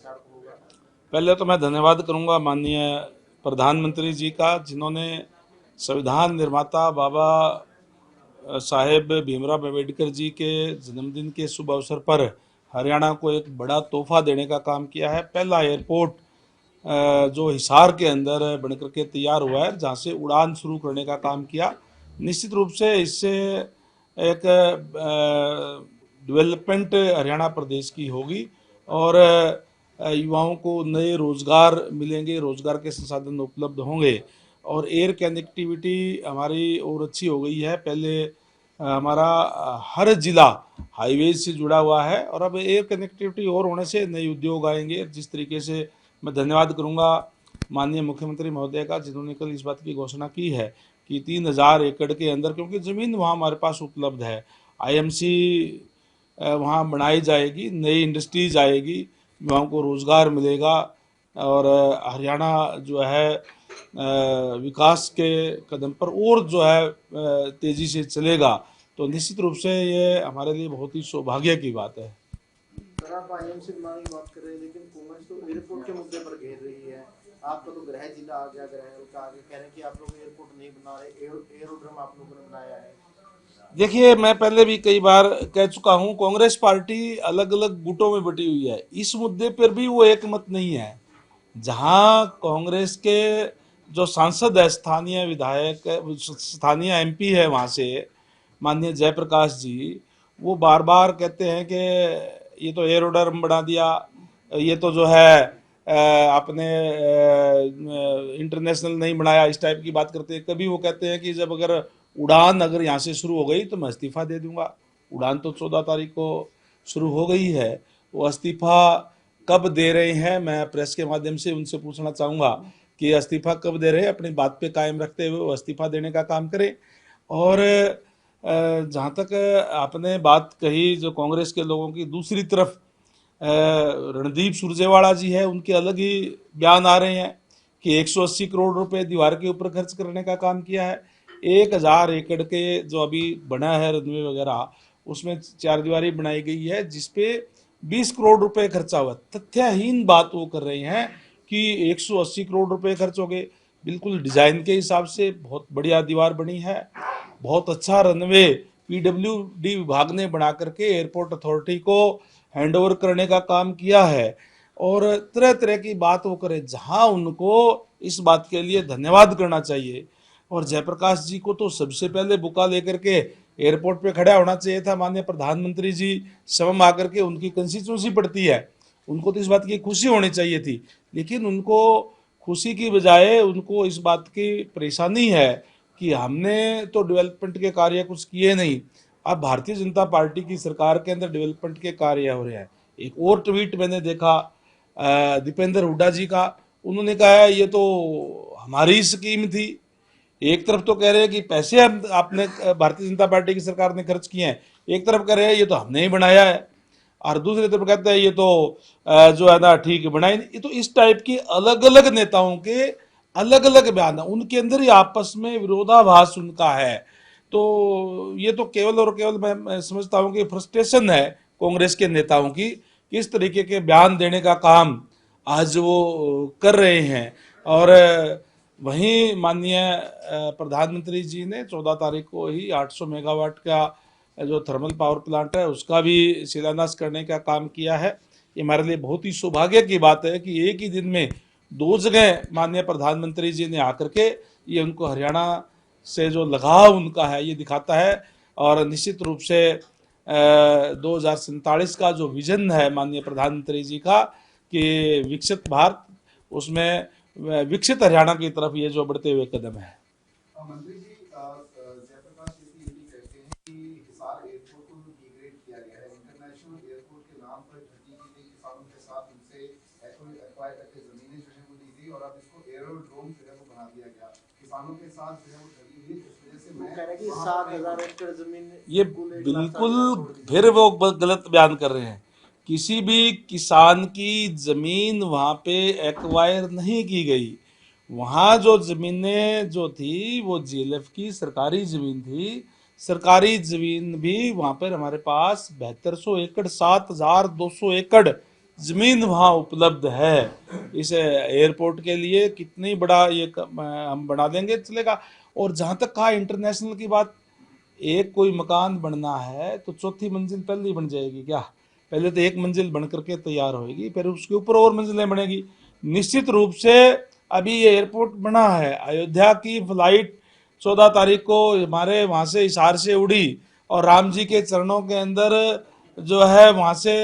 विचार को होगा? पहले तो मैं धन्यवाद करूंगा माननीय प्रधानमंत्री जी का, जिन्होंने संविधान निर्माता बाबा साहेब भीमराव अम्बेडकर जी के जन्मदिन के शुभ अवसर पर हरियाणा को एक बड़ा तोहफा देने का काम किया है। पहला एयरपोर्ट जो हिसार के अंदर बनकर के तैयार हुआ है, जहाँ से उड़ान शुरू करने का काम किया। निश्चित रूप से इससे एक डेवलपमेंट हरियाणा प्रदेश की होगी और युवाओं को नए रोजगार मिलेंगे, रोजगार के संसाधन उपलब्ध होंगे और एयर कनेक्टिविटी हमारी और अच्छी हो गई है। पहले हमारा हर जिला हाईवे से जुड़ा हुआ है और अब एयर कनेक्टिविटी और होने से नए उद्योग आएंगे। जिस तरीके से मैं धन्यवाद करूंगा माननीय मुख्यमंत्री महोदय का, जिन्होंने कल इस बात की घोषणा की है कि 3000 एकड़ के अंदर, क्योंकि ज़मीन वहाँ हमारे पास उपलब्ध है, आईएमसी वहाँ बनाई जाएगी, नई इंडस्ट्रीज आएगी, युवाओं को रोज़गार मिलेगा और हरियाणा जो है विकास के कदम पर और जो है तेज़ी से चलेगा। तो निश्चित रूप से ये हमारे लिए बहुत ही सौभाग्य की बात है। सर, आप आईएमसी बनाने की बात कर रहे हैं, लेकिन कांग्रेस तो एयरपोर्ट के मुद्दे पर घेर रही है। आपका तो गृह जिला आ गया, गृह का आगे कह रहे हैं कि आप लोग एयरपोर्ट नहीं बना रहे, एयरोड्रम आप लोगों ने बनाया है। देखिए, मैं पहले भी कई बार कह चुका हूं, कांग्रेस पार्टी अलग अलग गुटों में बटी हुई है। इस मुद्दे पर भी वो एक मत नहीं है। जहां कांग्रेस के जो सांसद है, स्थानीय विधायक, स्थानीय एमपी है वहां से माननीय जयप्रकाश जी, वो बार बार कहते हैं कि ये तो एरोड्रम बना दिया, ये तो जो है आपने इंटरनेशनल नहीं बनाया, इस टाइप की बात करते हैं। कभी वो कहते हैं कि जब अगर उड़ान अगर यहाँ से शुरू हो गई तो मैं इस्तीफा दे दूंगा। उड़ान तो 14 तारीख को शुरू हो गई है, वो इस्तीफा कब दे रहे हैं, मैं प्रेस के माध्यम से उनसे पूछना चाहूँगा कि इस्तीफा कब दे रहे हैं। अपनी बात पे कायम रखते हुए वो इस्तीफा देने का काम करें। और जहाँ तक आपने बात कही जो कांग्रेस के लोगों की, दूसरी तरफ रणदीप सुरजेवाला जी है, उनके अलग ही बयान आ रहे हैं कि 180 करोड़ रुपए दीवार के ऊपर खर्च करने का काम किया है। 1000 एकड़ के जो अभी बना है रनवे वगैरह, उसमें चार दीवारी बनाई गई है जिसपे 20 करोड़ रुपए खर्चा हुआ। तथ्यहीन बात वो कर रहे हैं कि 180 करोड़ रुपए खर्च हो गए। बिल्कुल डिजाइन के हिसाब से बहुत बढ़िया दीवार बनी है, बहुत अच्छा रनवे पीडब्ल्यूडी विभाग ने बना करके एयरपोर्ट अथॉरिटी को हैंडओवर करने का काम किया है। और तरह तरह की बात वो करें, जहां उनको इस बात के लिए धन्यवाद करना चाहिए। और जयप्रकाश जी को तो सबसे पहले बुका लेकर के एयरपोर्ट पे खड़ा होना चाहिए था। माननीय प्रधानमंत्री जी स्वयं आकर के, उनकी कंस्टिट्यूंसी पड़ती है, उनको तो इस बात की खुशी होनी चाहिए थी। लेकिन उनको खुशी की बजाय उनको इस बात की परेशानी है कि हमने तो डेवलपमेंट के कार्य कुछ किए नहीं। अब भारतीय जनता पार्टी की सरकार के अंदर डेवलपमेंट के कार्य हो रहे हैं। एक और ट्वीट मैंने देखा दीपेंद्र हुड्डा जी का, उन्होंने कहा है ये तो हमारी स्कीम थी। एक तरफ तो कह रहे हैं कि पैसे हम आपने भारतीय जनता पार्टी की सरकार ने खर्च किए हैं, एक तरफ कह रहे हैं ये तो हमने ही बनाया है, और दूसरी तरफ कहते हैं ये तो जो है ना ठीक बनाई। ये तो इस टाइप की अलग अलग नेताओं के अलग अलग बयान है, उनके अंदर ही आपस में विरोधाभास उनका है। तो ये तो केवल और केवल मैं समझता हूँ कि फ्रस्ट्रेशन है कांग्रेस के नेताओं की, किस तरीके के बयान देने का काम आज वो कर रहे हैं। और वहीं माननीय प्रधानमंत्री जी ने 14 तारीख को ही 800 मेगावाट का जो थर्मल पावर प्लांट है उसका भी शिलान्यास करने का काम किया है। ये हमारे लिए बहुत ही सौभाग्य की बात है कि एक ही दिन में दो जगह माननीय प्रधानमंत्री जी ने आकर के ये उनको हरियाणा से जो लगाव उनका है ये दिखाता है। और निश्चित रूप से 2047 का जो विजन है माननीय प्रधानमंत्री जी का कि विकसित भारत, उसमें विकसित हरियाणा की तरफ ये जो बढ़ते हुए कदम है। मंत्री जी, जयप्रकाश जी ये भी कहते हैं कि हिसार एयरपोर्ट को डिग्रेड किया गया है, इंटरनेशनल एयरपोर्ट के नाम पर ठगी की गई, किसानों के साथ उनसे एक्वायर करके जमीनें जो है वो ली गई और अब इसको एयरोड्रोम जो है वो बना दिया गया। किसानों के साथ जो है वो ठगी हुई, इस वजह से मैं कह रहा कि 7000 एकड़ जमीन ये बिल्कुल फिर वो गलत बयान कर रहे हैं। किसी भी किसान की जमीन वहां पे एक्वायर नहीं की गई। वहां जो जमीनें जो थी वो जीएलएफ की सरकारी जमीन थी। सरकारी जमीन भी वहां पर हमारे पास 7200 एकड़, 7200 एकड़ जमीन वहाँ उपलब्ध है। इस एयरपोर्ट के लिए कितनी बड़ा ये हम बना देंगे चलेगा। और जहाँ तक कहा इंटरनेशनल की बात, एक कोई मकान बनना है तो चौथी मंजिल पहले ही बन जाएगी क्या? पहले तो एक मंजिल बन करके तैयार होगी, फिर उसके ऊपर और मंजिलें बनेगी। निश्चित रूप से अभी ये एयरपोर्ट बना है, अयोध्या की फ्लाइट 14 तारीख को हमारे वहाँ से हिसार से उड़ी और राम जी के चरणों के अंदर जो है वहाँ से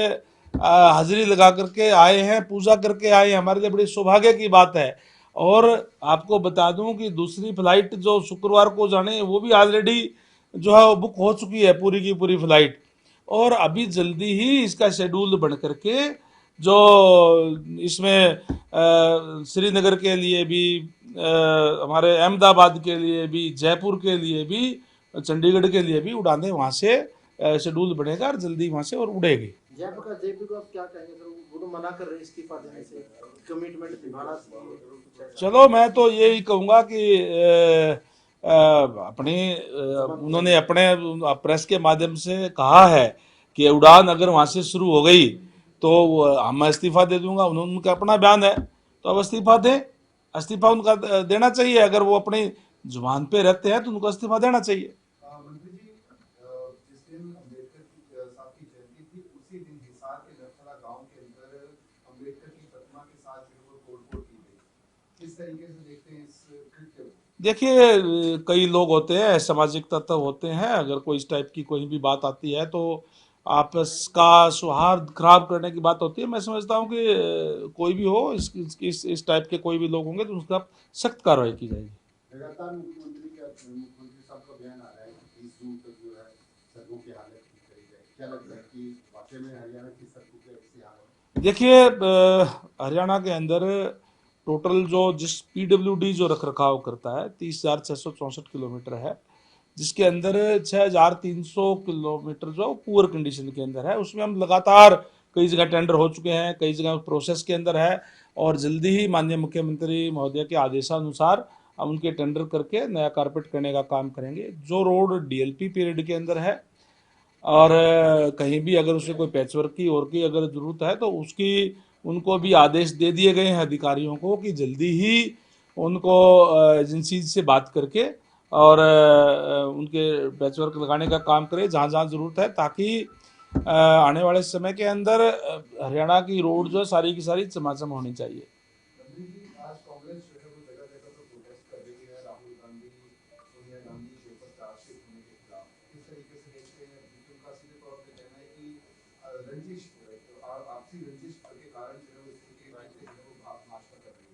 हाजिरी लगा करके आए हैं, पूजा करके आए हैं। हमारे लिए बड़ी सौभाग्य की बात है। और आपको बता दूं कि दूसरी फ्लाइट जो शुक्रवार को जाने वो भी ऑलरेडी जो है वो बुक हो चुकी है, पूरी की पूरी फ्लाइट। और अभी जल्दी ही इसका शेड्यूल बन करके जो इसमें श्रीनगर के लिए भी, हमारे अहमदाबाद के लिए भी, जयपुर के लिए भी, चंडीगढ़ के लिए भी उड़ानें वहाँ से शेड्यूल बनेगा और जल्दी वहाँ से और उड़ेगी। जयप्रकाश जेपी को आप क्या कहेंगे सर? वो तो मना कर रहे हैं इस्तीफा देने से, कमिटमेंट निभाना चाहिए। चलो मैं तो यही कहूँगा कि अपनी उन्होंने अपने प्रेस के माध्यम से कहा है कि उड़ान अगर वहाँ से शुरू हो गई तो मैं इस्तीफा दे दूंगा। उनका अपना बयान है, तो अब इस्तीफा दें। इस्तीफा उनका देना चाहिए। अगर वो अपनी जुबान पे रहते हैं तो उनको इस्तीफा देना चाहिए। मंत्री जी, जिस दिन अम्बेडकर साहब की जयंती थी उसी दिन हिसार के नरखला गांव के अंदर अम्बेडकर की प्रतिमा के साथ जो है वो तोड़फोड़ की गई। किस तरीके से देखते हैं इस कृत्य को? देखिए, कई लोग होते हैं, सामाजिक तत्व होते हैं, अगर कोई इस टाइप की कोई भी बात आती है तो आपस का सौहार्द खराब करने की बात होती है। मैं समझता हूँ कि कोई भी हो, इस टाइप के कोई भी लोग होंगे तो उसका सख्त कार्रवाई की जाएगी। लगातार मुख्यमंत्री साहब का बयान आ रहा है कि 30 जून तक जो है सड़कों की हालत ठीक करी जाए। क्या लगता है कि वाकई में हरियाणा की सड़कों की ऐसी हालत? देखिए, हरियाणा के अंदर टोटल जो जिस पीडब्ल्यूडी जो रख रखाव करता है 30,664 किलोमीटर है, जिसके अंदर 6,300 किलोमीटर जो पुअर कंडीशन के अंदर है। उसमें हम लगातार कई जगह टेंडर हो चुके हैं, कई जगह प्रोसेस के अंदर है और जल्दी ही माननीय मुख्यमंत्री महोदय के आदेशानुसार हम उनके टेंडर करके नया कारपेट करने का काम करेंगे। जो रोड डीएलपी पीरियड के अंदर है और कहीं भी अगर उसे कोई पैचवर्क की और की अगर ज़रूरत है तो उसकी उनको भी आदेश दे दिए गए हैं अधिकारियों को कि जल्दी ही उनको एजेंसी से बात करके और उनके पैचवर्क लगाने का काम करें जहाँ जहाँ ज़रूरत है, ताकि आने वाले समय के अंदर हरियाणा की रोड जो है सारी की सारी चमाचम होनी चाहिए। मंत्री जी, आज कांग्रेस जो है वो जगह जगह पर प्रोटेस्ट कर रही है राहुल गांधी, सोनिया गांधी के ऊपर चार्जशीट होने के खिलाफ। किस तरीके से देखते हैं? क्योंकि उनका सीधे तौर पे कहना है कि रंजिश आपसी रंजिश के कारण जो है वो स्थिति जो है वो आप नाश्ता कर रही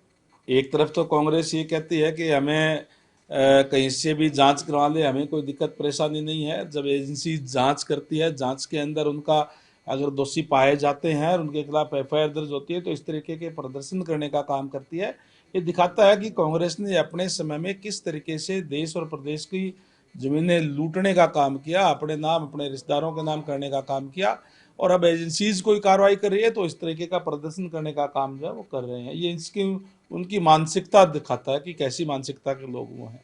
है। एक तरफ तो कांग्रेस ये कहती है कि हमें कहीं से भी जांच करवा ले, हमें कोई दिक्कत परेशानी नहीं है। जब एजेंसी जांच करती है, जांच के अंदर उनका अगर दोषी पाए जाते हैं और उनके खिलाफ एफआईआर दर्ज होती है तो इस तरीके के प्रदर्शन करने का काम करती है। ये दिखाता है कि कांग्रेस ने अपने समय में किस तरीके से देश और प्रदेश की जमीनें लूटने का काम किया, अपने नाम अपने रिश्तेदारों के नाम करने का काम किया। और अब एजेंसीज कोई कार्रवाई कर रही है तो इस तरीके का प्रदर्शन करने का काम जो है वो कर रहे हैं। ये इसकी उनकी मानसिकता दिखाता है कि कैसी मानसिकता के लोग वो हैं।